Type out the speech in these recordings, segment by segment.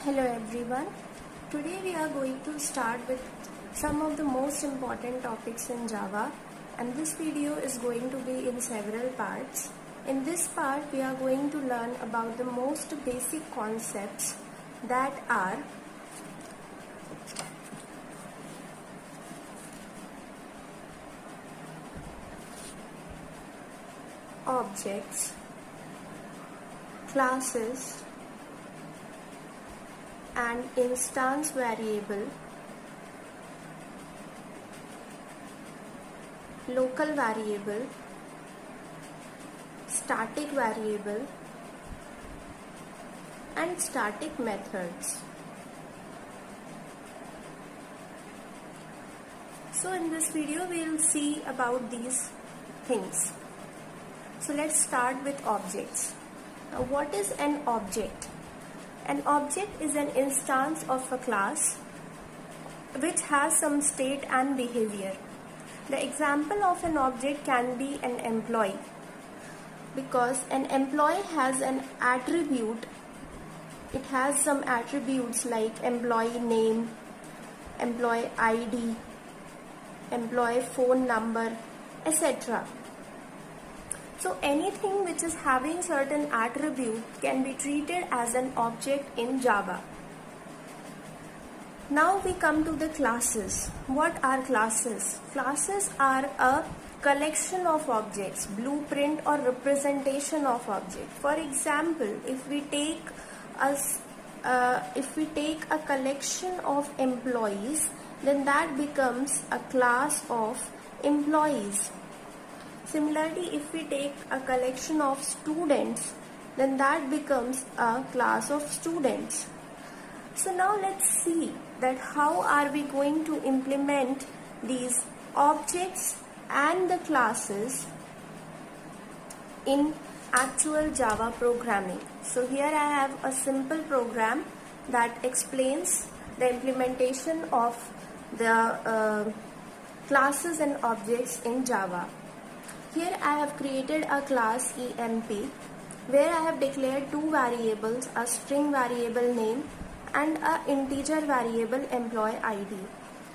Hello everyone. Today we are going to start with some of the most important topics in Java, and this video is going to be in several parts. In this part we are going to learn about the most basic concepts that are objects, classes, and instance variable, local variable, static variable, and static methods. So in this video we will see about these things. So let's start with objects. Now, what is an object? An object is an instance of a class which has some state and behavior. The example of an object can be an employee, because an employee has an attribute. It has some attributes like employee name, employee ID, employee phone number, etc. So anything which is having certain attribute can be treated as an object in Java. Now we come to the classes. What are classes? Classes are a collection of objects, blueprint or representation of objects. For example, if we take a collection of employees, then that becomes a class of employees. Similarly, if we take a collection of students, then that becomes a class of students. So now let's see that how are we going to implement these objects and the classes in actual Java programming. So here I have a simple program that explains the implementation of the classes and objects in Java. Here I have created a class EMP where I have declared two variables, a string variable name and an integer variable employee ID.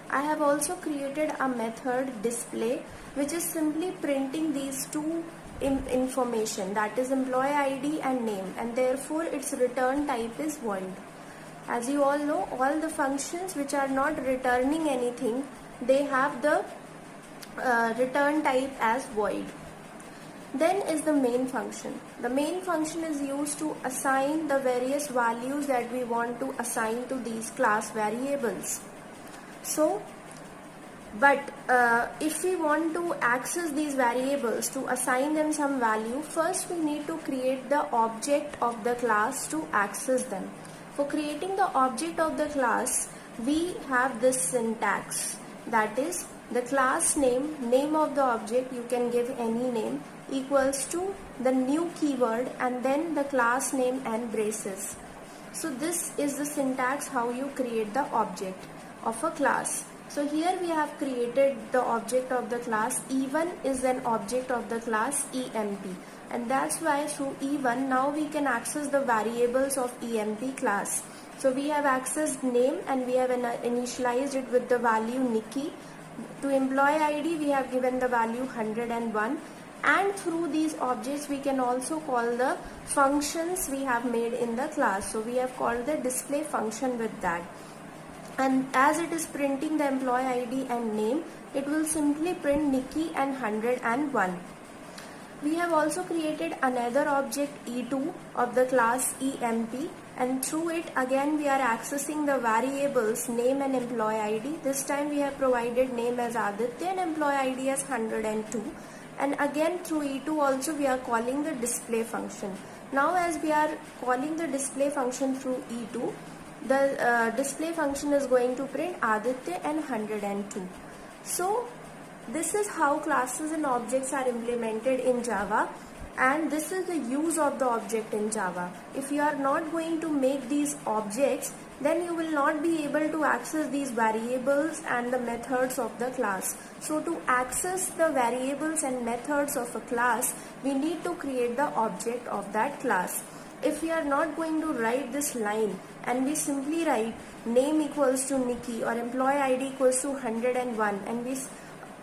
I have also created a method display which is simply printing these two information, that is employee ID and name, and therefore its return type is void. As you all know, all the functions which are not returning anything, they have the return type as void. Then is the main function. The main function is used to assign the various values that we want to assign to these class variables. So, if we want to access these variables to assign them some value, first we need to create the object of the class to access them. For creating the object of the class, we have this syntax, that is the class name, name of the object, you can give any name, equals to the new keyword and then the class name and braces. So this is the syntax how you create the object of a class. So here we have created the object of the class. E1 is an object of the class EMP, and that's why through E1 now we can access the variables of EMP class. So we have accessed name and we have initialized it with the value Nikki. To employee ID we have given the value 101, and through these objects we can also call the functions we have made in the class. So we have called the display function with that, and as it is printing the employee ID and name, it will simply print Nikki and 101. We have also created another object E2 of the class EMP, and through it again we are accessing the variables name and employee ID. This time we have provided name as Aditya and employee ID as 102, and again through E2 also we are calling the display function. Now as we are calling the display function through E2, the display function is going to print Aditya and 102. So this is how classes and objects are implemented in Java, and this is the use of the object in Java. If you are not going to make these objects, then you will not be able to access these variables and the methods of the class. So to access the variables and methods of a class, we need to create the object of that class. if we are not going to write this line and we simply write name equals to Nikki or employee ID equals to 101 and we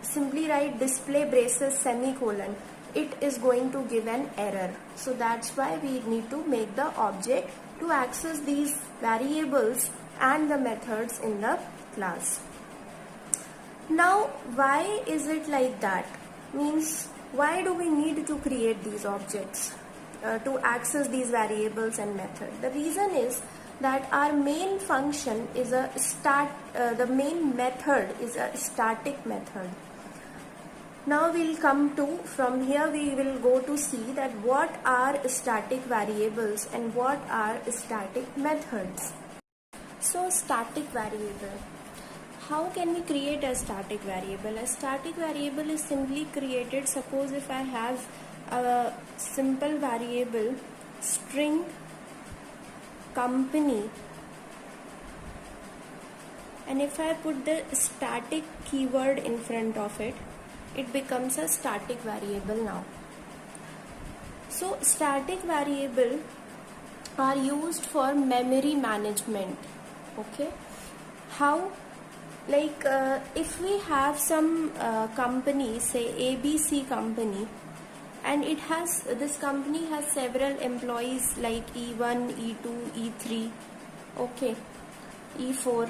simply write display braces semicolon, it is going to give an error. So that's why we need to make the object to access these variables and the methods in the class. Now why is it like that? Means why do we need to create these objects to access these variables and methods? The reason is that our main function is the main method is a static method. Now we'll come to, from here we will go to see that what are static variables and what are static methods. So static variable. How can we create a static variable? A static variable is simply created, suppose if I have a simple variable string company, and if I put the static keyword in front of it, it becomes a static variable now. So static variable are used for memory management. Okay, how? Like if we have some company, say ABC company, and this company has several employees like E1, E2, E3, okay, E4.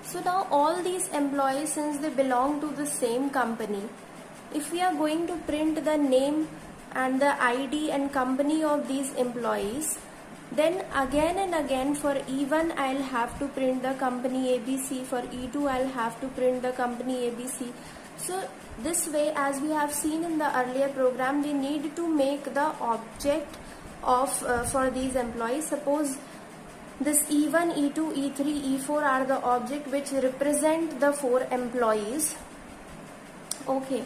So now all these employees, since they belong to the same company, if we are going to print the name and the ID and company of these employees, then again and again for E1 I'll have to print the company ABC, for E2 I'll have to print the company ABC. So this way, as we have seen in the earlier program, we need to make the object of for these employees. Suppose this E1, E2, E3, E4 are the object which represent the 4 employees. Okay,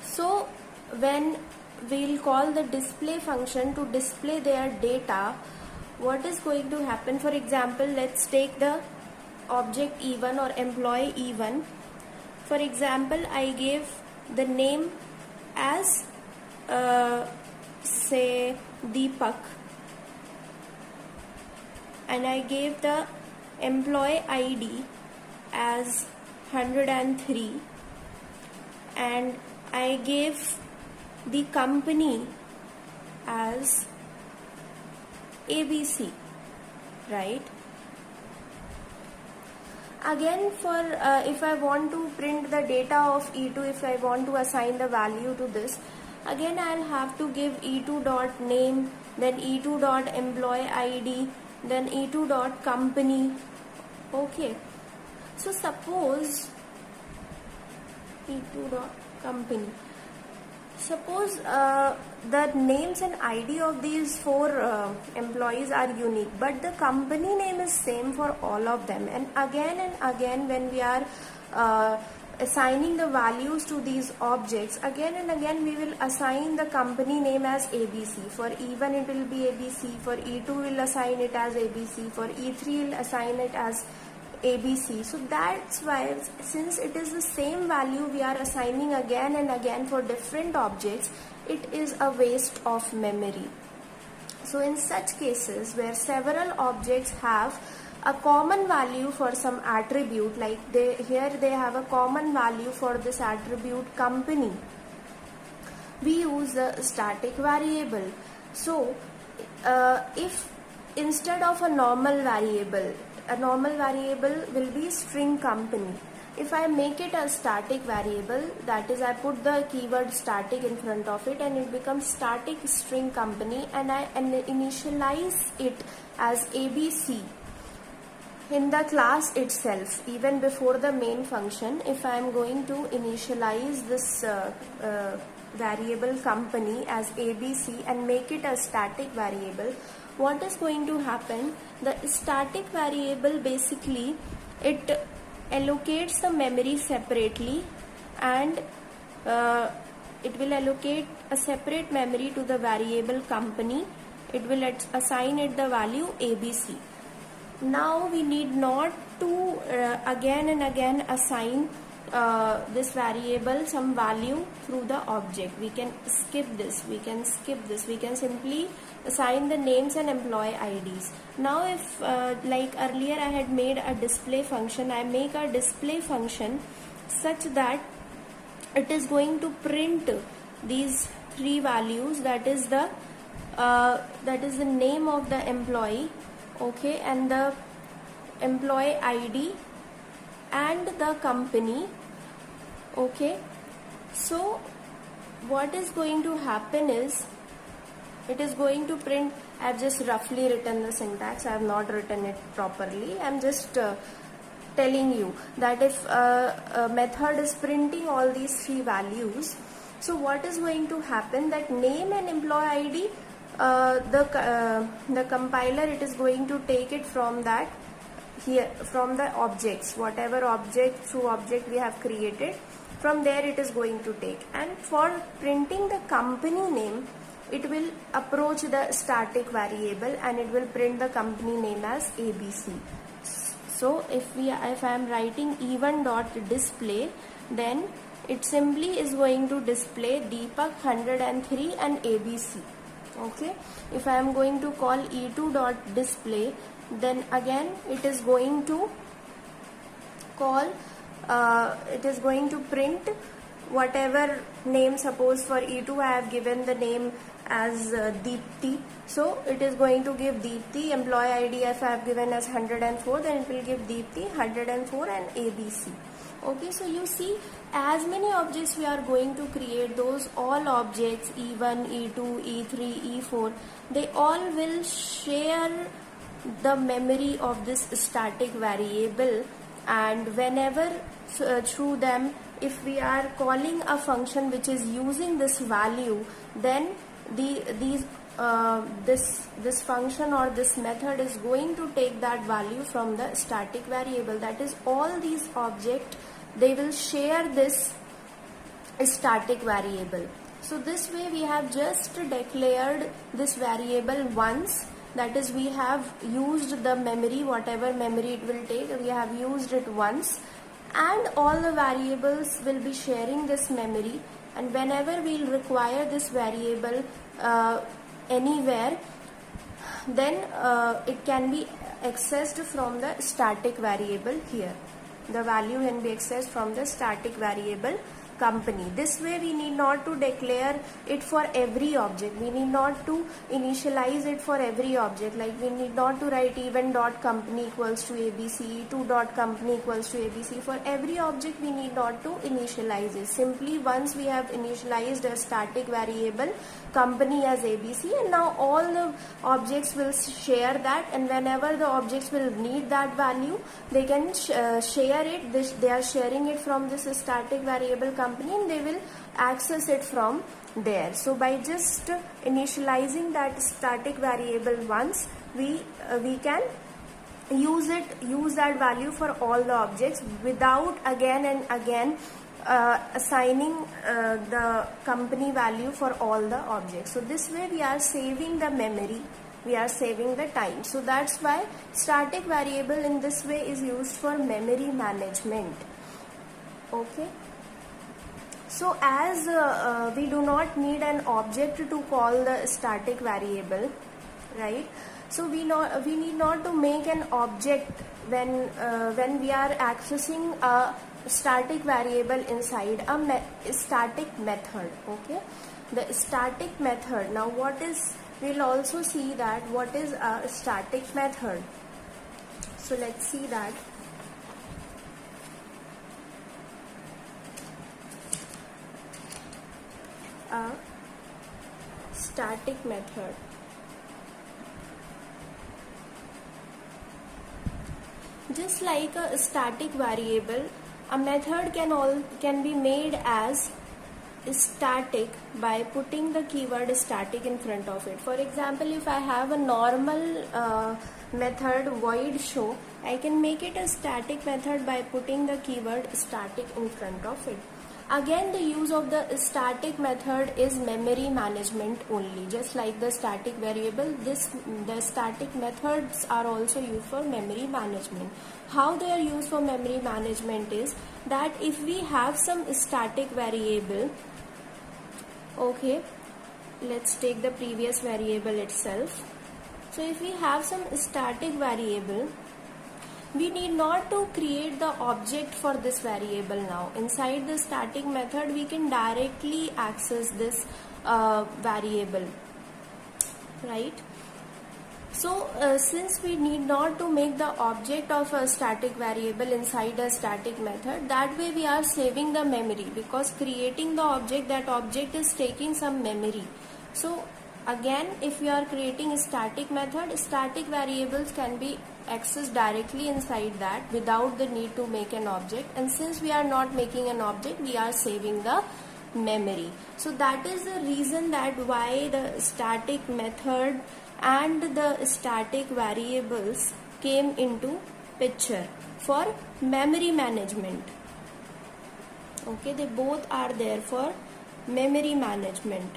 so when we'll call the display function to display their data, what is going to happen? For example, let's take the object E1 or employee E1. For example, I gave the name as say Deepak, and I gave the employee ID as 103, and I gave the company as ABC, right? Again, for if I want to print the data of E2, if I want to assign the value to this, again I'll have to give E2 dot name, then E2 dot employee ID, then E2 dot company. Okay, so suppose E2 dot company. Suppose the names and ID of these 4 employees are unique, but the company name is same for all of them, and again when we are assigning the values to these objects, again and again we will assign the company name as ABC. For E1 it will be ABC, for E2 will assign it as ABC, for E3 will assign it as ABC. So that's why, since it is the same value we are assigning again and again for different objects, it is a waste of memory. So in such cases where several objects have a common value for some attribute, like here they have a common value for this attribute company, we use a static variable. So if instead of a normal variable will be string company, if I make it a static variable, that is I put the keyword static in front of it and it becomes static string company, and I initialize it as ABC in the class itself, even before the main function. If I am going to initialize this variable company as ABC and make it a static variable, what is going to happen? The static variable, basically it allocates the memory separately, and it will allocate a separate memory to the variable company. It will assign it the value ABC. Now we need not to again and again assign this variable some value through the object. We can skip this, we can simply assign the names and employee IDs. Now if like earlier I had made a display function, I make a display function such that it is going to print these three values, that is the name of the employee, okay, and the employee ID and the company, okay. So what is going to happen is it is going to print, I have just roughly written the syntax, I have not written it properly, I am just telling you that if a method is printing all these three values, so what is going to happen, that name and employee ID, the compiler, it is going to take it from that here, from the objects, whatever object through object we have created, from there it is going to take. And for printing the company name, it will approach the static variable and it will print the company name as ABC. So if I am writing e1.display, then it simply is going to display Deepak 103 and ABC. Okay, if I am going to call e2.display, then again it is going to call, it is going to print whatever name. Suppose for E2 I have given the name as Deepti, so it is going to give Deepti. Employee ID if I have given as 104, then it will give Deepti 104 and ABC. Okay, so you see, as many objects we are going to create, those all objects E1, E2, E3, E4, they all will share the memory of this static variable, and whenever through them, if we are calling a function which is using this value, then this function or this method is going to take that value from the static variable. That is, all these objects, they will share this static variable. So this way we have just declared this variable once, that is, we have used the memory, whatever memory it will take, we have used it once, and all the variables will be sharing this memory, and whenever we will require this variable anywhere, then it can be accessed from the static variable here. The value can be accessed from the static variable company. This way we need not to declare it for every object. We need not to initialize it for every object. Like we need not to write even.company equals to ABC, to.company equals to ABC. For every object we need not to initialize it. Simply once we have initialized a static variable company as ABC, and now all the objects will share that, and whenever the objects will need that value, they can share it. They are sharing it from this static variable company, and they will access it from there. So by just initializing that static variable once, we can use that value for all the objects without again and again assigning the company value for all the objects. So this way we are saving the memory, we are saving the time. So that's why static variable in this way is used for memory management. Okay. So as we do not need an object to call the static variable, right? So we need not to make an object when we are accessing a static variable inside a static method. Okay, the static method. Now what is, we'll also see that what is a static method. So let's see that. A static method. Just like a static variable, a method can be made as static by putting the keyword static in front of it. For example, if I have a normal method void show, I can make it a static method by putting the keyword static in front of it. Again, the use of the static method is memory management only. Just like the static variable, the static methods are also used for memory management. How they are used for memory management is that if we have some static variable, okay, let's take the previous variable itself. So if we have some static variable, we need not to create the object for this variable now. Inside the static method, we can directly access this variable, right? So since we need not to make the object of a static variable inside a static method, that way we are saving the memory, because creating the object, that object is taking some memory. So again, if we are creating a static method, static variables can be accessed directly inside that without the need to make an object. And since we are not making an object, we are saving the memory. So that is the reason that why the static method and the static variables came into picture for memory management. Okay, they both are there for memory management.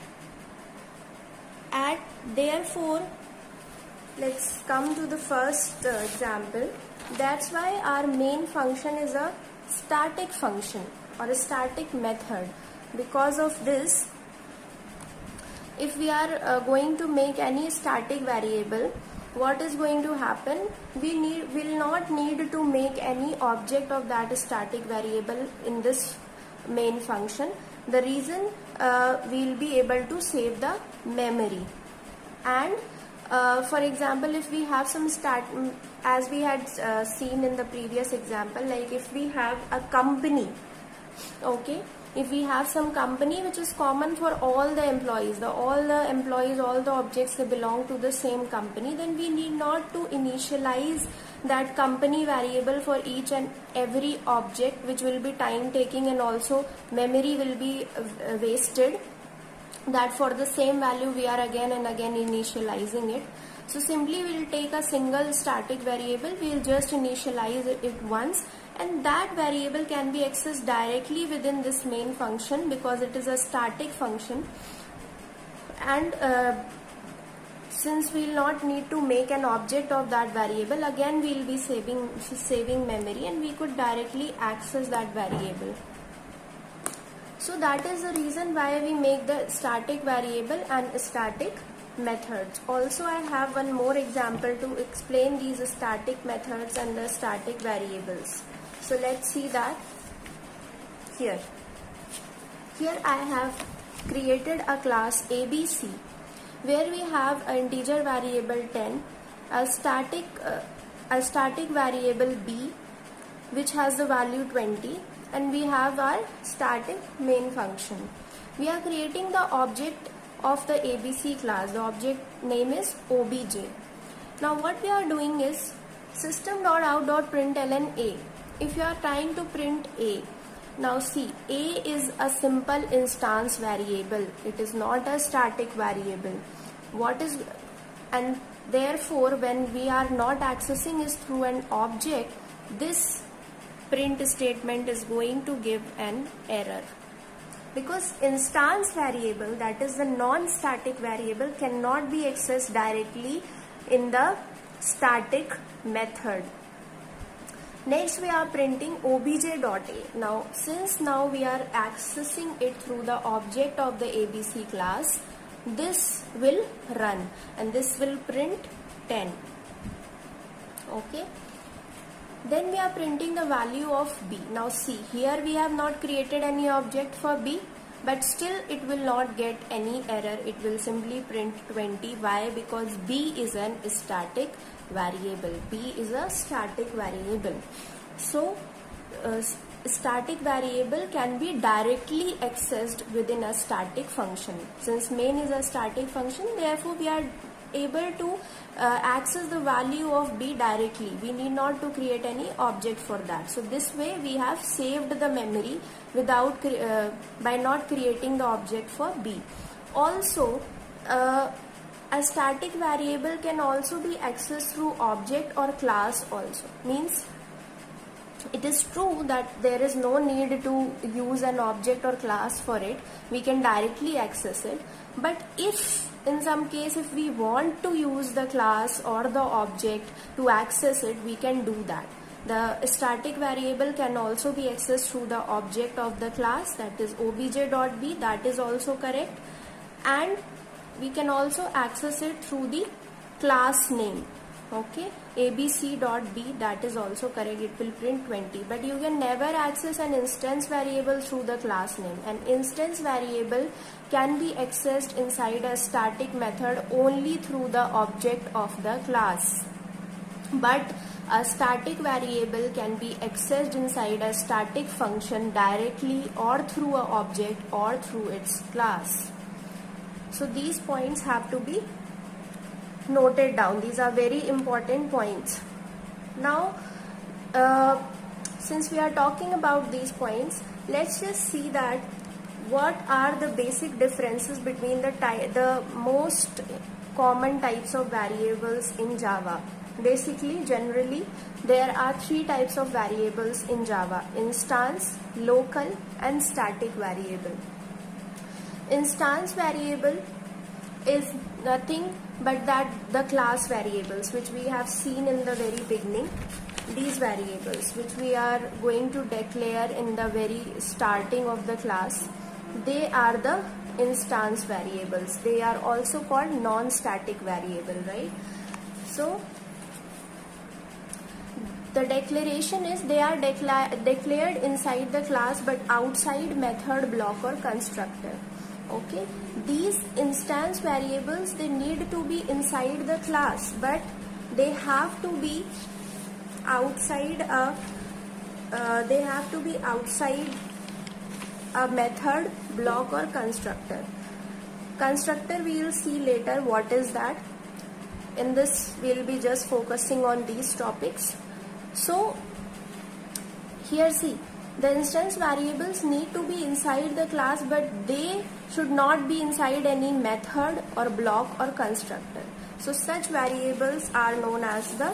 And therefore, let's come to the first example. That's why our main function is a static function or a static method. Because of this, if we are going to make any static variable, what is going to happen? We will not need to make any object of that static variable in this main function. The reason we will be able to save the memory. And for example, if we have some as we had seen in the previous example, like if we have a company, okay, if we have some company which is common for all the employees, all the objects, they belong to the same company, then we need not to initialize that company variable for each and every object, which will be time taking and also memory will be wasted. That for the same value we are again and again initializing it. So simply we will take a single static variable, we will just initialize it once, and that variable can be accessed directly within this main function because it is a static function. And since we will not need to make an object of that variable, again we will be saving memory, and we could directly access that variable. So that is the reason why we make the static variable and static methods. Also, I have one more example to explain these static methods and the static variables. So let's see that here. Here I have created a class ABC where we have an integer variable 10, a static variable B which has the value 20, and we have our static main function. We are creating the object of the ABC class. The object name is obj. Now what we are doing is system.out.println A. If you are trying to print A, now see, A is a simple instance variable. It is not a static variable. And therefore when we are not accessing is through an object, this print statement is going to give an error, because instance variable, that is the non-static variable, cannot be accessed directly in the static method. Next we are printing obj.a. Now since now we are accessing it through the object of the ABC class, this will run and this will print 10. Okay. Then we are printing the value of B. Now see, here we have not created any object for B, but still it will not get any error. It will simply print 20. Why? Because B is an static variable. B is a static variable. So static variable can be directly accessed within a static function. Since main is a static function, therefore we are able to access the value of B directly. We need not to create any object for that. So this way we have saved the memory without by not creating the object for B. Also a static variable can also be accessed through object or class also. Means it is true that there is no need to use an object or class for it. We can directly access it. But if in some case if we want to use the class or the object to access it, we can do that. The static variable can also be accessed through the object of the class, that is obj.b, that is also correct. And we can also access it through the class name. Okay, abc.b, that is also correct, it will print 20. But you can never access an instance variable through the class name. An instance variable can be accessed inside a static method only through the object of the class. But a static variable can be accessed inside a static function directly or through an object or through its class. So these points have to be noted down. These are very important points. Now, since we are talking about these points, let's just see that what are the basic differences between the most common types of variables in Java. Basically, generally, there are three types of variables in Java: instance, local, and static variable. Instance variable is nothing but that the class variables which we have seen in the very beginning. These variables which we are going to declare in the very starting of the class, they are the instance variables. They are also called non-static variable, right? So the declaration is they are declared inside the class but outside method, block or constructor. Okay, these instance variables, they need to be inside the class, but they have to be outside a method, block or constructor. Constructor we will see later what is that. In this we will be just focusing on these topics. So here see, the instance variables need to be inside the class, but they should not be inside any method or block or constructor. So such variables are known as the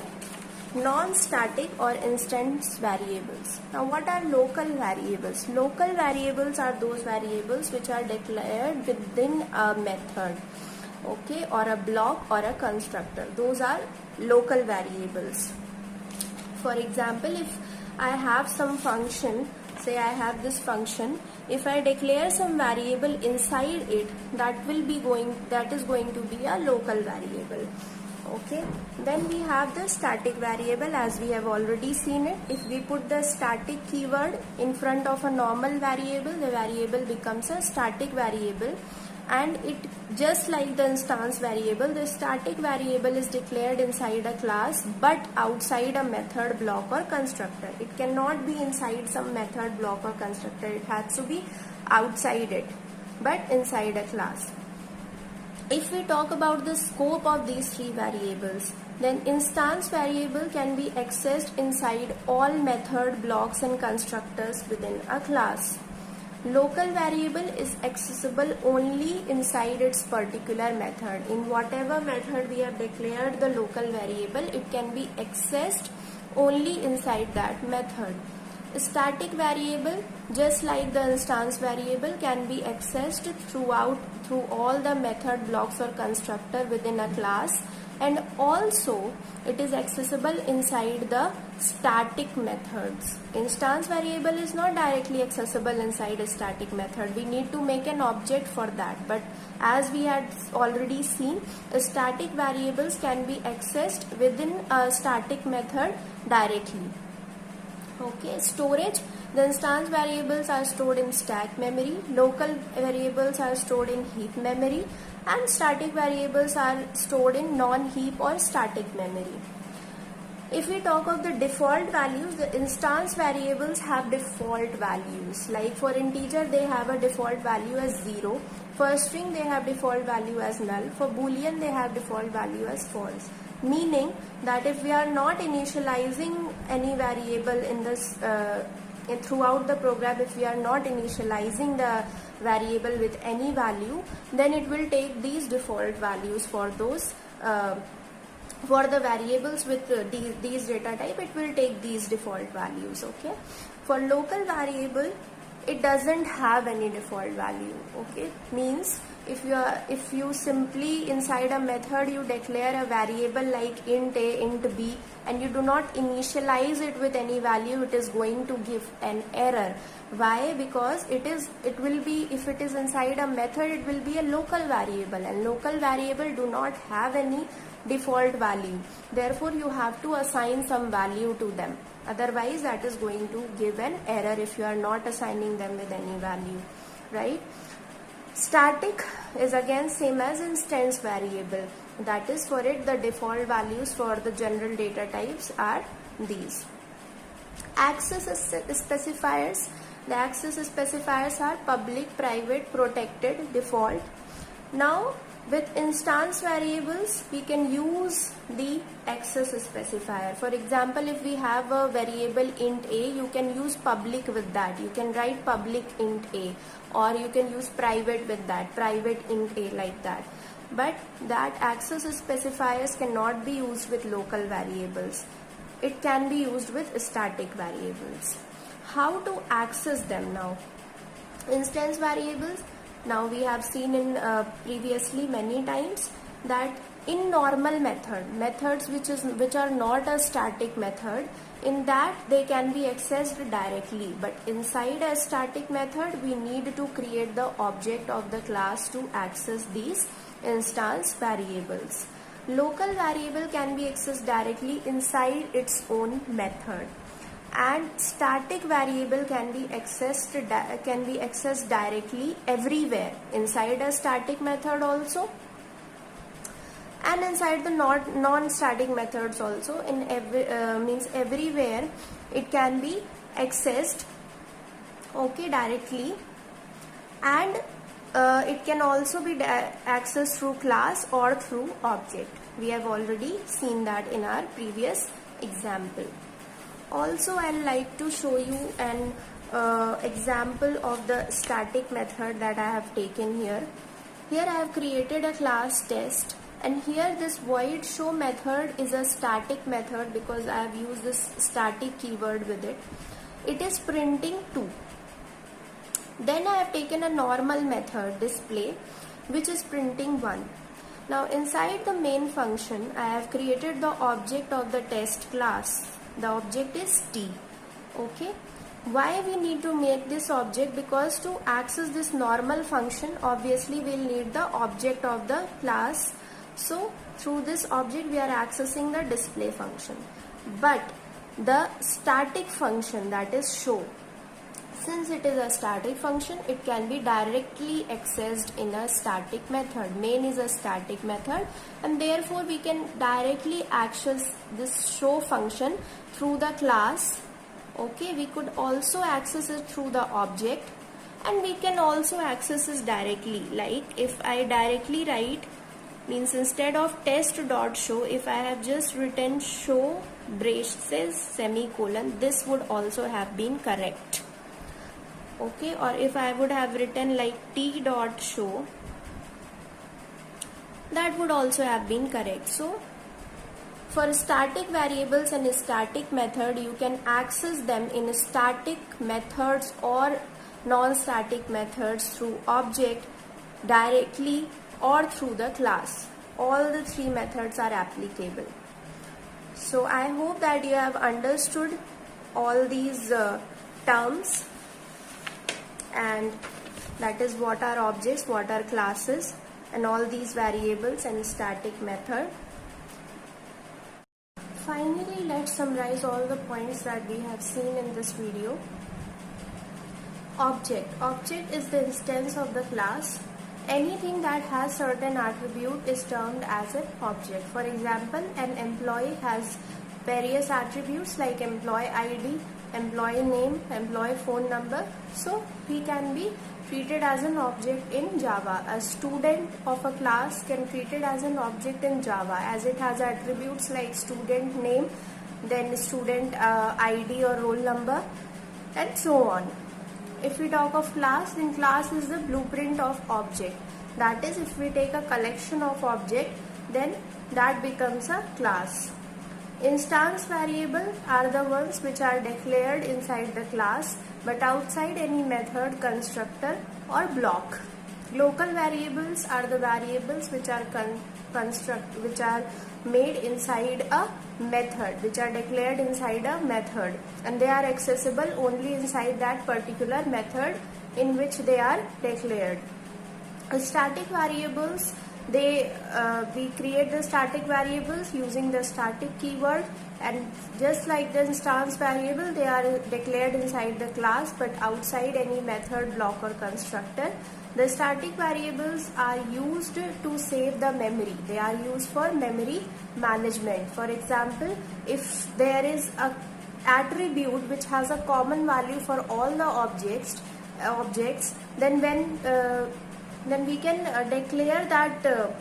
non-static or instance variables. Now what are local variables? Local variables are those variables which are declared within a method, okay, or a block or a constructor. Those are local variables. For example, if I have some function, say I have this function, if I declare some variable inside it, that is going to be a local variable. Okay, then we have the static variable, as we have already seen it. If we put the static keyword in front of a normal variable, the variable becomes a static variable. And it, just like the instance variable, the static variable is declared inside a class but outside a method, block or constructor. It cannot be inside some method, block or constructor. It has to be outside it but inside a class. If we talk about the scope of these three variables, then instance variable can be accessed inside all method, blocks and constructors within a class. Local variable is accessible only inside its particular method. In whatever method we have declared the local variable, it can be accessed only inside that method. Static variable, just like the instance variable, can be accessed through all the method, blocks or constructor within a class, and also it is accessible inside the static methods. Instance variable is not directly accessible inside a static method. We need to make an object for that, but as we had already seen, static variables can be accessed within a static method directly. Okay, storage. The instance variables are stored in stack memory, local variables are stored in heap memory, and static variables are stored in non-heap or static memory. If we talk of the default values, the instance variables have default values. Like for integer, they have a default value as 0. For string, they have default value as null. For boolean, they have default value as false. Meaning that if we are not initializing any variable in this throughout the program, if we are not initializing the variable with any value, then it will take these default values for those For the variables with these data type, it will take these default values. Okay, for local variable, it doesn't have any default value. Okay, means if you simply inside a method you declare a variable like int a, int b, and you do not initialize it with any value, it is going to give an error. Why? Because it will be, if it is inside a method, it will be a local variable, and local variable do not have any default value. Therefore you have to assign some value to them, otherwise that is going to give an error if you are not assigning them with any value, right? Static is again same as instance variable. That is, for it the default values for the general data types are these. Access specifiers. The access specifiers are public, private, protected, default. Now with instance variables, we can use the access specifier. For example, if we have a variable int a, you can use public with that. You can write public int a, or you can use private with that, private int a, like that. But that access specifiers cannot be used with local variables. It can be used with static variables. How to access them now? Instance variables. Now we have seen in previously many times that in normal methods which are not a static method, in that they can be accessed directly, but inside a static method we need to create the object of the class to access these instance variables. Local variable can be accessed directly inside its own method, and static variable can be accessed directly everywhere, inside a static method also, and inside the non-static methods also. In means everywhere it can be accessed, okay, directly, and it can also be accessed through class or through object. We have already seen that in our previous example. Also, I'd like to show you an example of the static method that I have taken here. Here I have created a class test, and here this void show method is a static method because I have used this static keyword with it. It is printing 2. Then I have taken a normal method display which is printing 1. Now inside the main function I have created the object of the test class. The object is t. Okay. Why we need to make this object? Because to access this normal function, obviously we'll need the object of the class. So through this object we are accessing the display function. But the static function, that is show, since it is a static function, it can be directly accessed in a static method. Main is a static method, and therefore we can directly access this show function through the class. Okay, we could also access it through the object, and we can also access it directly. Like if I directly write, means instead of test.show, if I have just written show braces semicolon, this would also have been correct. Okay, or if I would have written like t.show, that would also have been correct. So for static variables and static method, you can access them in static methods or non-static methods through object, directly, or through the class. All the three methods are applicable. So I hope that you have understood all these terms, and that is what are objects, what are classes, and all these variables and static method. Finally, let's summarize all the points that we have seen in this video. Object. Object is the instance of the class. Anything that has certain attribute is termed as an object. For example, an employee has various attributes like employee ID, employee name, employee phone number. So he can be treated as an object in Java. A student of a class can be treated as an object in Java, as it has attributes like student name, then student ID or roll number, and so on. If we talk of class, then class is the blueprint of object. That is, if we take a collection of object, then that becomes a class. Instance variables are the ones which are declared inside the class but outside any method, constructor or block. Local variables are the variables which are made inside a method, which are declared inside a method, and they are accessible only inside that particular method in which they are declared. Static variables, we create the static variables using the static keyword, and just like the instance variable, they are declared inside the class but outside any method, block or constructor. The static variables are used to save the memory. They are used for memory management. For example, if there is a attribute which has a common value for all the objects, then we can declare that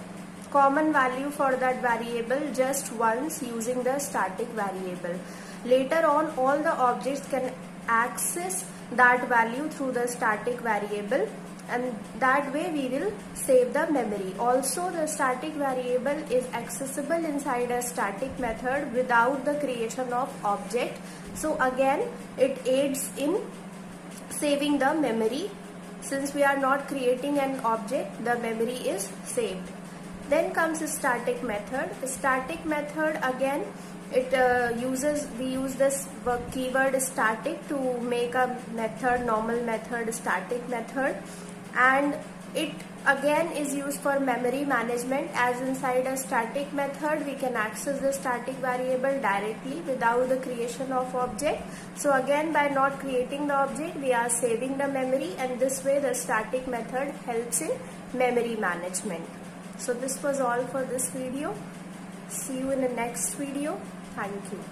common value for that variable just once using the static variable. Later on, all the objects can access that value through the static variable, and that way we will save the memory. Also, the static variable is accessible inside a static method without the creation of object. So again, it aids in saving the memory. Since we are not creating an object, the memory is saved. Then comes a static method. The static method, again, we use this keyword static to make a method, normal method, static method, and it again is used for memory management, as inside a static method we can access the static variable directly without the creation of object. So again, by not creating the object, we are saving the memory, and this way the static method helps in memory management. So this was all for this video. See you in the next video. Thank you.